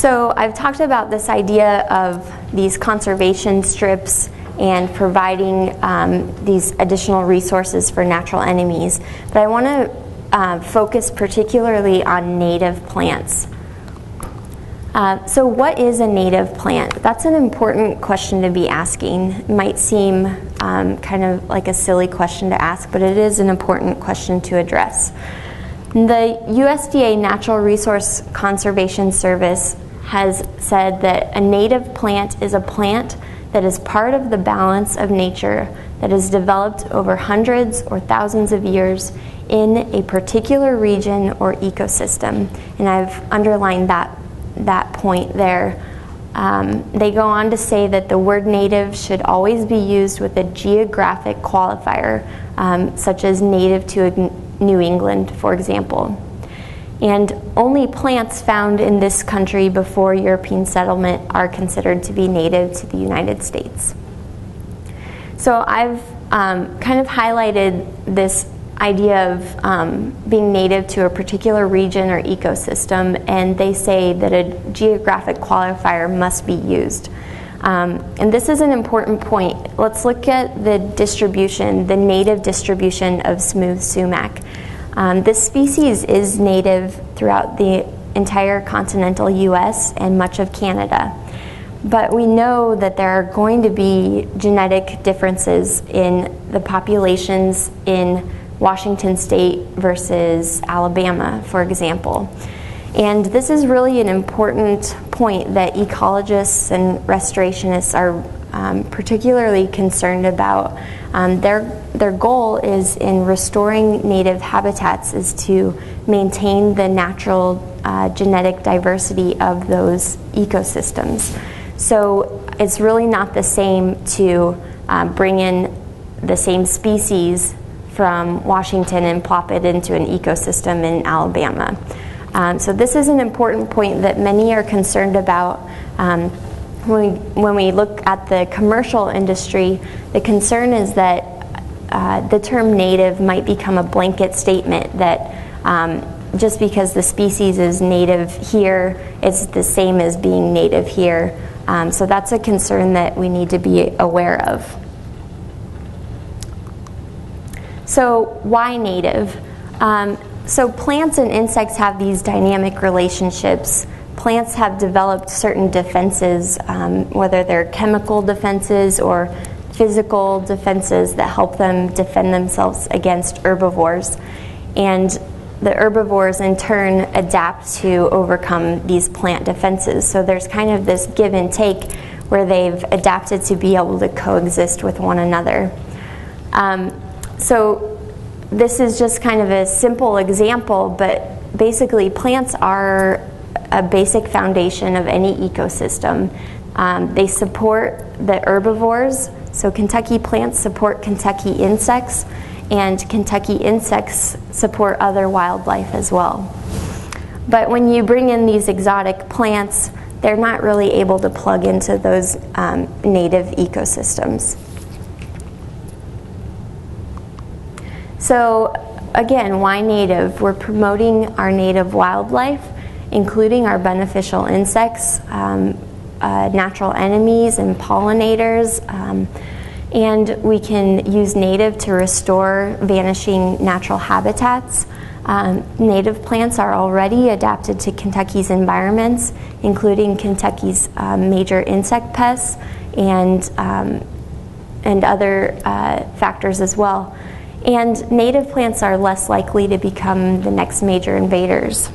So I've talked about this idea of these conservation strips and providing these additional resources for natural enemies. But I want to focus particularly on native plants. So what is a native plant? That's an important question to be asking. It might seem kind of like a silly question to ask, but it is an important question to address. The USDA Natural Resource Conservation Service has said that a native plant is a plant that is part of the balance of nature that is developed over hundreds or thousands of years in a particular region or ecosystem. And I've underlined that point there. They go on to say that the word native should always be used with a geographic qualifier, such as native to New England, for example. And only plants found in this country before European settlement are considered to be native to the United States. So I've kind of highlighted this idea of being native to a particular region or ecosystem, and they say that a geographic qualifier must be used. And this is an important point. Let's look at the distribution, the native distribution of smooth sumac. This species is native throughout the entire continental US and much of Canada. But we know that there are going to be genetic differences in the populations in Washington State versus Alabama, for example. And this is really an important point that ecologists and restorationists are particularly concerned about. Their goal is in restoring native habitats is to maintain the natural genetic diversity of those ecosystems. So it's really not the same to bring in the same species from Washington and plop it into an ecosystem in Alabama. So this is an important point that many are concerned about. When we look at the commercial industry, the concern is that the term native might become a blanket statement that just because the species is native here, it's the same as being native here. So that's a concern that we need to be aware of. So why native? So plants and insects have these dynamic relationships. Plants have developed certain defenses, whether they're chemical defenses or physical defenses that help them defend themselves against herbivores. And the herbivores in turn adapt to overcome these plant defenses. So there's kind of this give and take where they've adapted to be able to coexist with one another. So this is just kind of a simple example, but basically plants are a basic foundation of any ecosystem. They support the herbivores, so Kentucky plants support Kentucky insects, and Kentucky insects support other wildlife as well. But when you bring in these exotic plants, they're not really able to plug into those native ecosystems. So again, why native? We're promoting our native wildlife, including our beneficial insects, natural enemies and pollinators, and we can use native to restore vanishing natural habitats. Native plants are already adapted to Kentucky's environments, including Kentucky's major insect pests and other factors as well. And native plants are less likely to become the next major invaders.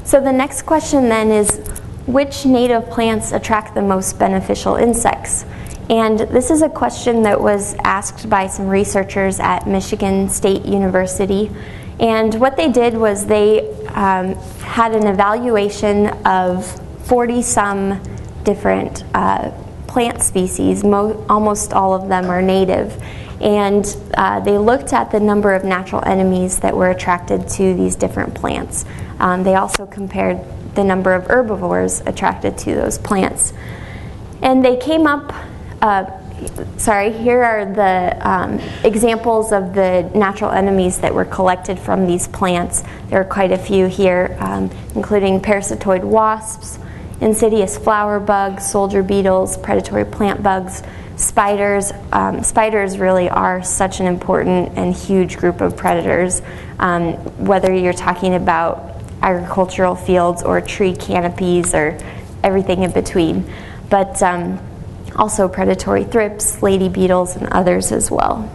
So the next question then is, which native plants attract the most beneficial insects? And this is a question that was asked by some researchers at Michigan State University. And what they did was they had an evaluation of 40-some different plant species. Almost all of them are native. And they looked at the number of natural enemies that were attracted to these different plants. They also compared the number of herbivores attracted to those plants. And they came up, here are the examples of the natural enemies that were collected from these plants. There are quite a few here, including parasitoid wasps, insidious flower bugs, soldier beetles, predatory plant bugs, spiders. Spiders really are such an important and huge group of predators, whether you're talking about agricultural fields or tree canopies or everything in between. But also predatory thrips, lady beetles, and others as well.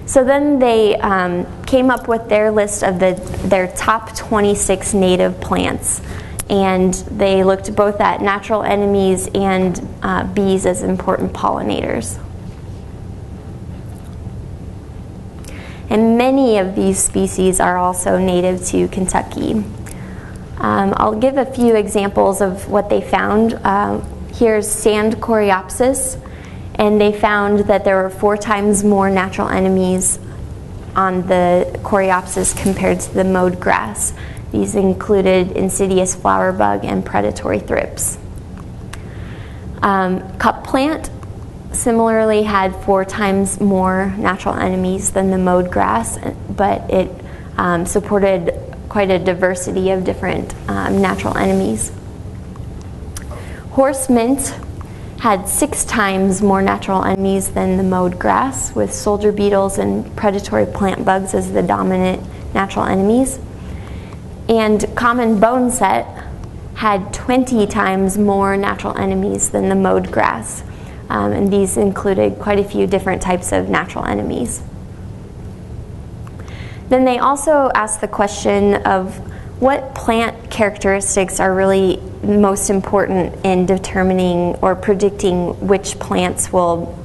So then they came up with their list of their top 26 native plants. And they looked both at natural enemies and bees as important pollinators. And many of these species are also native to Kentucky. I'll give a few examples of what they found. Here's sand Coreopsis, and they found that there were 4 times more natural enemies on the Coreopsis compared to the mowed grass. These included insidious flower bug and predatory thrips. Cup plant similarly had 4 times more natural enemies than the mowed grass, but it supported quite a diversity of different natural enemies. Horse mint had 6 times more natural enemies than the mowed grass, with soldier beetles and predatory plant bugs as the dominant natural enemies. And common boneset had 20 times more natural enemies than the mowed grass. And these included quite a few different types of natural enemies. Then they also asked the question of what plant characteristics are really most important in determining or predicting which plants will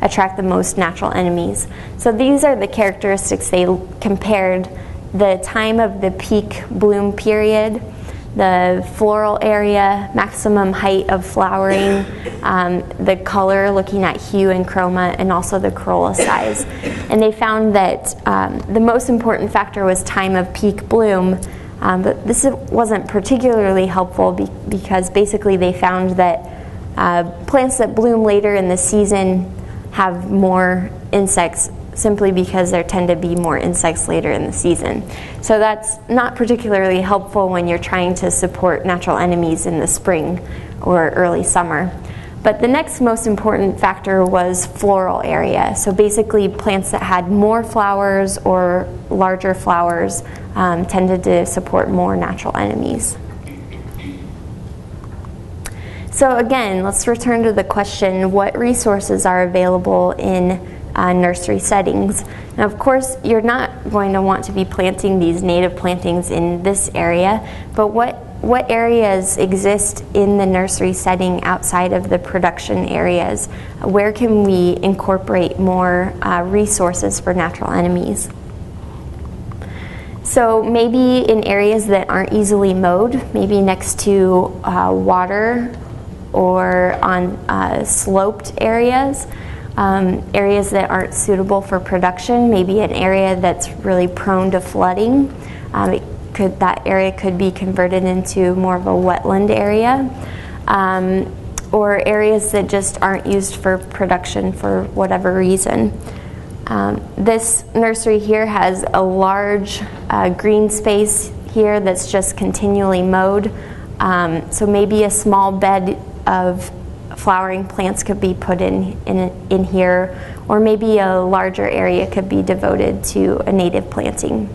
attract the most natural enemies. So these are the characteristics they compared: the time of the peak bloom period, the floral area, maximum height of flowering, the color, looking at hue and chroma, and also the corolla size. And they found that the most important factor was time of peak bloom, but this wasn't particularly helpful because basically they found that plants that bloom later in the season have more insects, simply because there tend to be more insects later in the season. So that's not particularly helpful when you're trying to support natural enemies in the spring or early summer. But the next most important factor was floral area. So basically plants that had more flowers or larger flowers tended to support more natural enemies. So again, let's return to the question, what resources are available in nursery settings? Now, of course, you're not going to want to be planting these native plantings in this area, but what areas exist in the nursery setting outside of the production areas? Where can we incorporate more resources for natural enemies? So maybe in areas that aren't easily mowed, maybe next to water or on sloped areas. Areas that aren't suitable for production, maybe an area that's really prone to flooding. That area could be converted into more of a wetland area, or areas that just aren't used for production for whatever reason. This nursery here has a large green space here that's just continually mowed, so maybe a small bed of flowering plants could be put in here, or maybe a larger area could be devoted to a native planting.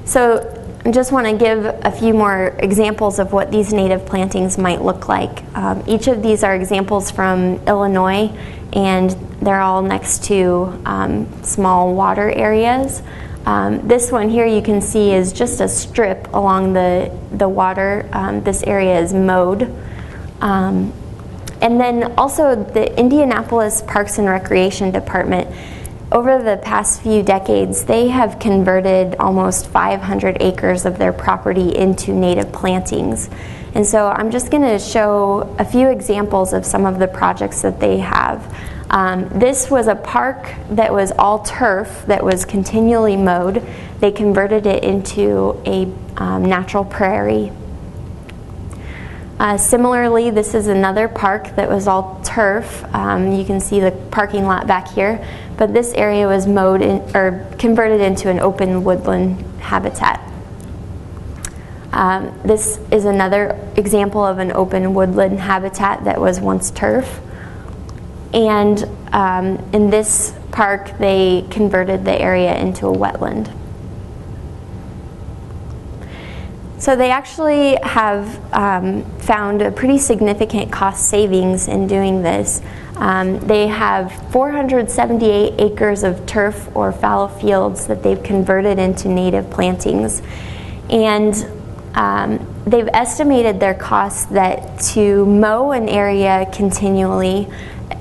So I just want to give a few more examples of what these native plantings might look like. Each of these are examples from Illinois, and they're all next to small water areas. This one here you can see is just a strip along the water. This area is mowed. And then also the Indianapolis Parks and Recreation Department, over the past few decades, they have converted almost 500 acres of their property into native plantings. And so I'm just going to show a few examples of some of the projects that they have. This was a park that was all turf that was continually mowed. They converted it into a natural prairie. Similarly, this is another park that was all turf. You can see the parking lot back here, but this area was mowed or converted into an open woodland habitat. This is another example of an open woodland habitat that was once turf. And in this park, they converted the area into a wetland. So they actually have found a pretty significant cost savings in doing this. They have 478 acres of turf or fallow fields that they've converted into native plantings. And they've estimated their costs that to mow an area continually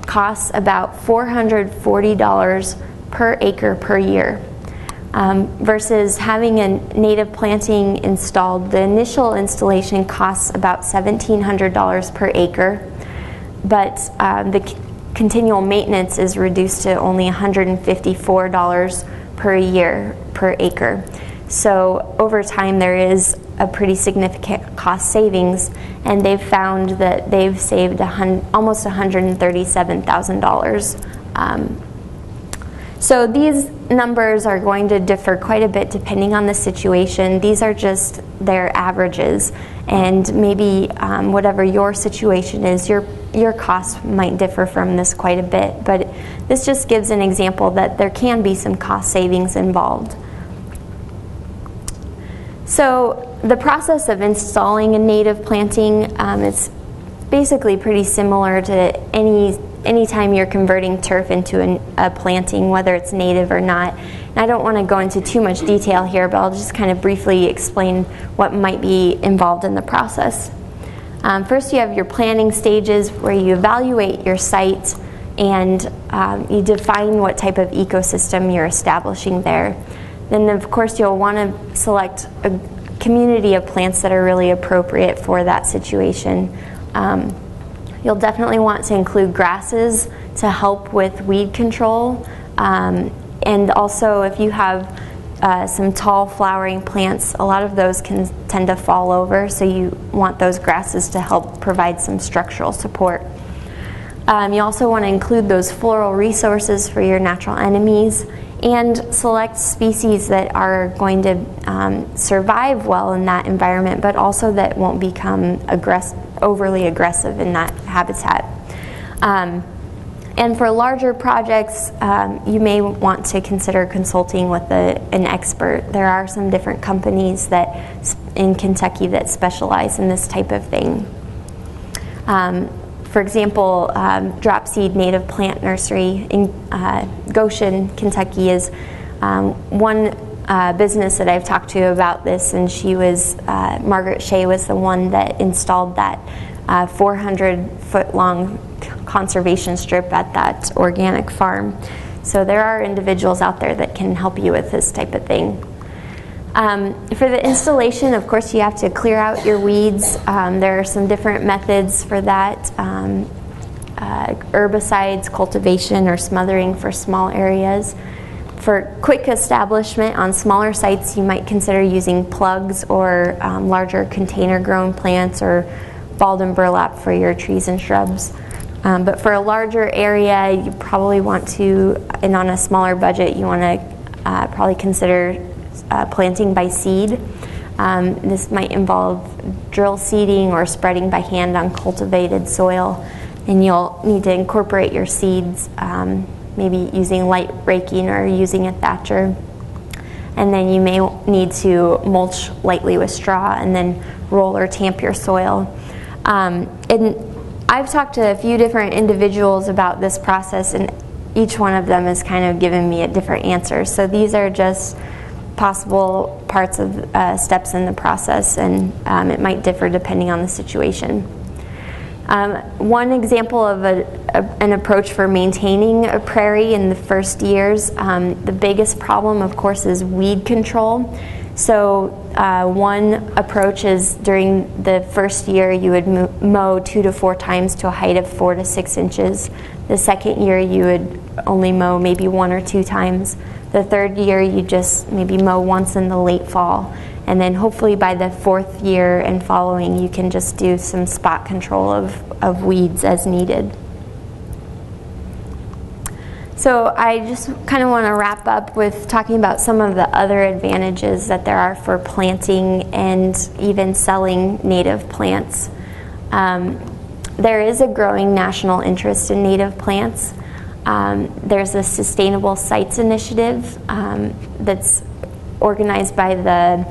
costs about $440 per acre per year. Versus having a native planting installed, the initial installation costs about $1,700 per acre, but the continual maintenance is reduced to only $154 per year per acre. So over time there is a pretty significant cost savings, and they've found that they've saved almost $137,000. So these numbers are going to differ quite a bit depending on the situation. These are just their averages, and maybe whatever your situation is, your costs might differ from this quite a bit, but this just gives an example that there can be some cost savings involved. So the process of installing a native planting is basically pretty similar to any time you're converting turf into a planting, whether it's native or not. And I don't want to go into too much detail here, but I'll just kind of briefly explain what might be involved in the process. First, you have your planning stages where you evaluate your site and you define what type of ecosystem you're establishing there. Then, of course, you'll want to select a community of plants that are really appropriate for that situation. You'll definitely want to include grasses to help with weed control. And also, if you have some tall flowering plants, a lot of those can tend to fall over, so you want those grasses to help provide some structural support. You also want to include those floral resources for your natural enemies, and select species that are going to survive well in that environment, but also that won't become overly aggressive in that habitat. And for larger projects, you may want to consider consulting with an expert. There are some different companies in Kentucky that specialize in this type of thing. For example, Dropseed Native Plant Nursery in Goshen, Kentucky is one business that I've talked to about this, and Margaret Shea was the one that installed that 400-foot-long conservation strip at that organic farm. So there are individuals out there that can help you with this type of thing. For the installation, of course, you have to clear out your weeds. There are some different methods for that. Herbicides, cultivation, or smothering for small areas. For quick establishment on smaller sites, you might consider using plugs or larger container-grown plants, or balled and burlap for your trees and shrubs. But for a larger area, you probably want to, and on a smaller budget, you want to probably consider planting by seed. This might involve drill seeding or spreading by hand on cultivated soil, and you'll need to incorporate your seeds, maybe using light raking or using a thatcher. And then you may need to mulch lightly with straw and then roll or tamp your soil. And I've talked to a few different individuals about this process, and each one of them has kind of given me a different answer. So these are just possible parts of steps in the process, and it might differ depending on the situation. One example of an approach for maintaining a prairie in the first years, the biggest problem, of course, is weed control. So one approach is during the first year you would mow 2 to 4 times to a height of 4 to 6 inches. The second year you would only mow maybe 1 or 2 times. The third year you just maybe mow once in the late fall. and then hopefully by the 4th year and following, you can just do some spot control of weeds as needed. So I just kind of want to wrap up with talking about some of the other advantages that there are for planting and even selling native plants. There is a growing national interest in native plants. There's a Sustainable Sites Initiative that's organized by the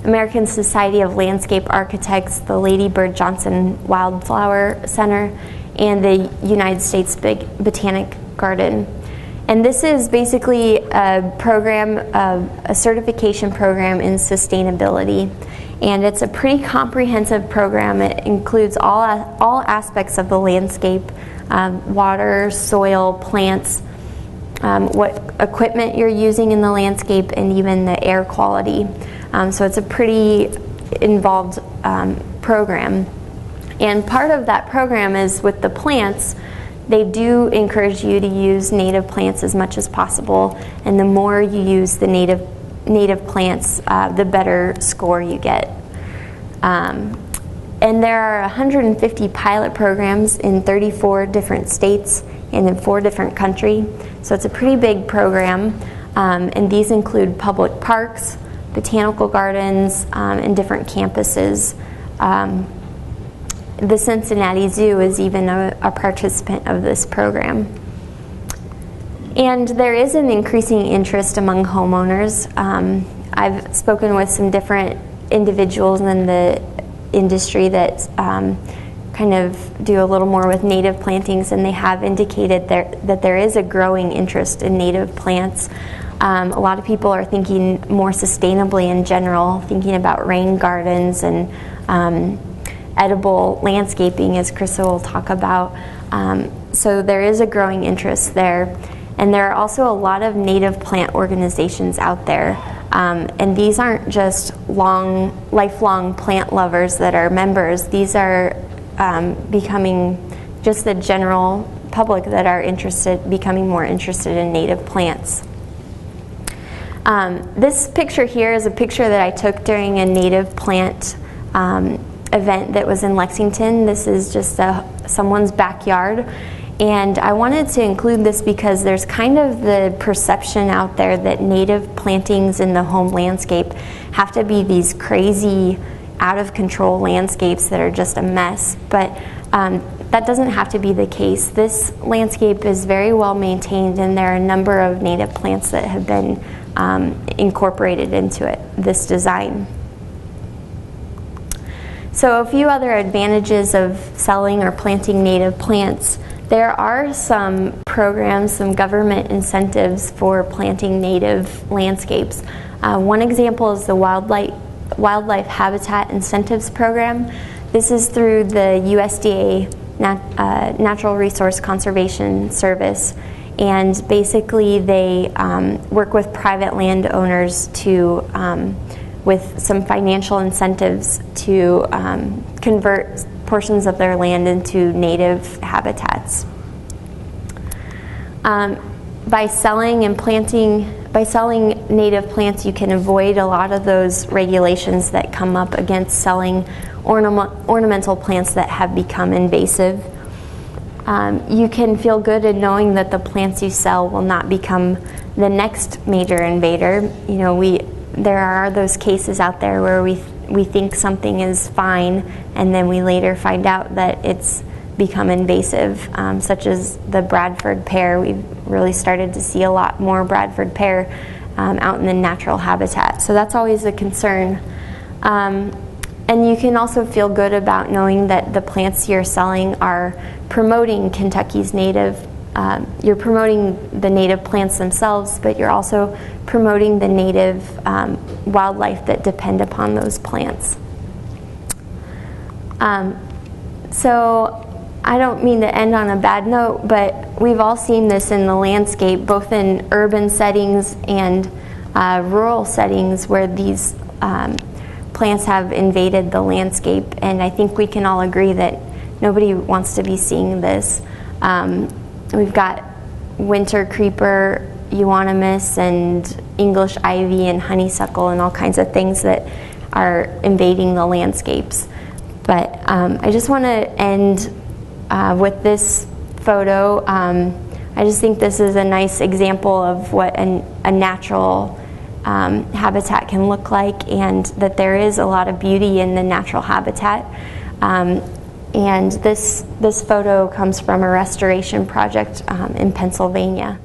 American Society of Landscape Architects, the Lady Bird Johnson Wildflower Center, and the United States Botanic Garden. And this is basically a program, a certification program in sustainability. And it's a pretty comprehensive program. It includes all aspects of the landscape, water, soil, plants, what equipment you're using in the landscape, and even the air quality. So it's a pretty involved program. And part of that program is with the plants. They do encourage you to use native plants as much as possible, and the more you use the native plants, the better score you get. And there are 150 pilot programs in 34 different states and in 4 different countries, so it's a pretty big program, and these include public parks, botanical gardens, and different campuses. The Cincinnati Zoo is even a participant of this program. And there is an increasing interest among homeowners. I've spoken with some different individuals in the industry that kind of do a little more with native plantings, and they have indicated that there is a growing interest in native plants. A lot of people are thinking more sustainably in general, thinking about rain gardens and edible landscaping, as Krista will talk about. So there is a growing interest there. And there are also a lot of native plant organizations out there. And these aren't just lifelong plant lovers that are members. These are becoming just the general public that are becoming more interested in native plants. This picture here is a picture that I took during a native plant event that was in Lexington. This is just someone's backyard, and I wanted to include this because there's kind of the perception out there that native plantings in the home landscape have to be these crazy, out of control landscapes that are just a mess, but that doesn't have to be the case. This landscape is very well maintained, and there are a number of native plants that have been incorporated into this design. So a few other advantages of selling or planting native plants. There are some programs, some government incentives for planting native landscapes. One example is the Wildlife Habitat Incentives Program. This is through the USDA Natural Resource Conservation Service, and basically they work with private landowners with some financial incentives to convert portions of their land into native habitats. By selling native plants, you can avoid a lot of those regulations that come up against selling ornamental plants that have become invasive. You can feel good in knowing that the plants you sell will not become the next major invader. You know, there are those cases out there where we think something is fine, and then we later find out that it's become invasive, such as the Bradford pear. We've really started to see a lot more Bradford pear out in the natural habitat. So that's always a concern. And you can also feel good about knowing that the plants you're selling are promoting Kentucky's native. You're promoting the native plants themselves, but you're also promoting the native wildlife that depend upon those plants. So I don't mean to end on a bad note, but we've all seen this in the landscape, both in urban settings and rural settings, where these plants have invaded the landscape, and I think we can all agree that nobody wants to be seeing this. We've got winter creeper, euonymus, and English ivy, and honeysuckle, and all kinds of things that are invading the landscapes. But I just want to end with this photo. I just think this is a nice example of what a natural habitat can look like, and that there is a lot of beauty in the natural habitat. And this photo comes from a restoration project in Pennsylvania.